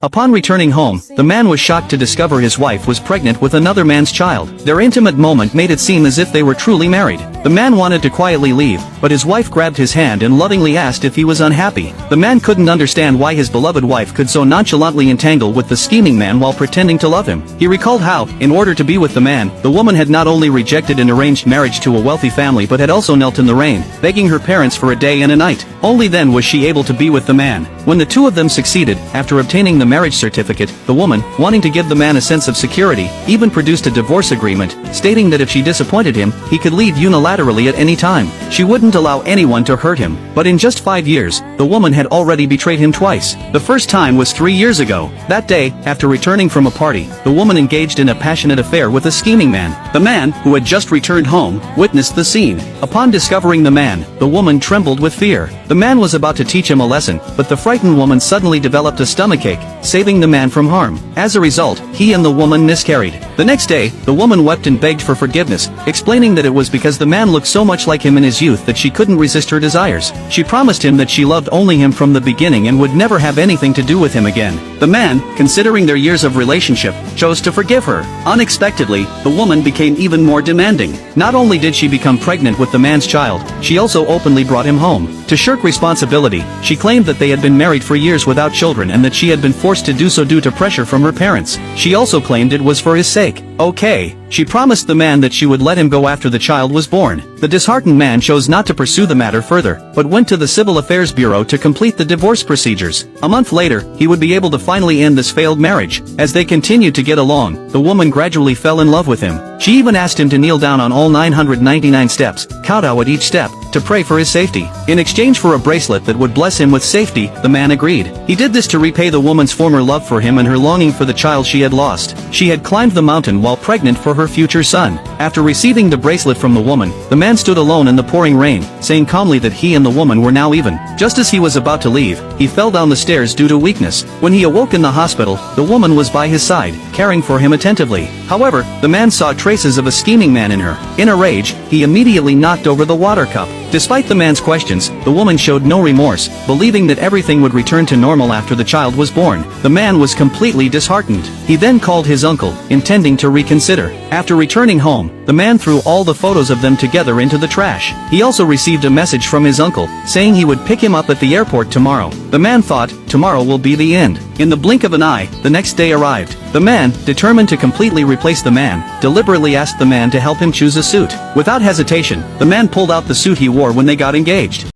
Upon returning home, the man was shocked to discover his wife was pregnant with another man's child. Their intimate moment made it seem as if they were truly married. The man wanted to quietly leave, but his wife grabbed his hand and lovingly asked if he was unhappy. The man couldn't understand why his beloved wife could so nonchalantly entangle with the scheming man while pretending to love him. He recalled how, in order to be with the man, the woman had not only rejected an arranged marriage to a wealthy family but had also knelt in the rain, begging her parents for a day and a night. Only then was she able to be with the man. When the two of them succeeded, after obtaining the marriage certificate, the woman, wanting to give the man a sense of security, even produced a divorce agreement, stating that if she disappointed him, he could leave unilaterally at any time. She wouldn't allow anyone to hurt him. But in just 5 years, the woman had already betrayed him twice. The first time was 3 years ago. That day, after returning from a party, the woman engaged in a passionate affair with a scheming man. The man, who had just returned home, witnessed the scene. Upon discovering the man, the woman trembled with fear. The man was about to teach him a lesson, but the frightened woman suddenly developed a stomachache, saving the man from harm. As a result, he and the woman miscarried. The next day, the woman wept and begged for forgiveness, explaining that it was because the man looked so much like him in his youth that she couldn't resist her desires. She promised him that she loved only him from the beginning and would never have anything to do with him again. The man, considering their years of relationship, chose to forgive her. Unexpectedly, the woman became even more demanding. Not only did she become pregnant with the man's child, she also openly brought him home. To shirk responsibility, she claimed that they had been married for years without children and that she had been forced to do so due to pressure from her parents. She also claimed it was for his sake. Okay. She promised the man that she would let him go after the child was born. The disheartened man chose not to pursue the matter further, but went to the Civil Affairs Bureau to complete the divorce procedures. A month later, he would be able to finally end this failed marriage. As they continued to get along, the woman gradually fell in love with him. She even asked him to kneel down on all 999 steps, kowtow at each step, to pray for his safety. In exchange for a bracelet that would bless him with safety, the man agreed. He did this to repay the woman's former love for him and her longing for the child she had lost. She had climbed the mountain while pregnant for her future son. After receiving the bracelet from the woman, the man stood alone in the pouring rain, saying calmly that he and the woman were now even. Just as he was about to leave, he fell down the stairs due to weakness. When he awoke in the hospital, the woman was by his side, caring for him attentively. However, the man saw traces of a scheming man in her. In a rage, he immediately knocked over the water cup. Despite the man's questions, the woman showed no remorse, believing that everything would return to normal after the child was born. The man was completely disheartened. He then called his uncle, intending to reconsider. After returning home, the man threw all the photos of them together into the trash. He also received a message from his uncle, saying he would pick him up at the airport tomorrow. The man thought, tomorrow will be the end. In the blink of an eye, the next day arrived. The man, determined to completely replace the man, deliberately asked the man to help him choose a suit. Without hesitation, the man pulled out the suit he wore when they got engaged.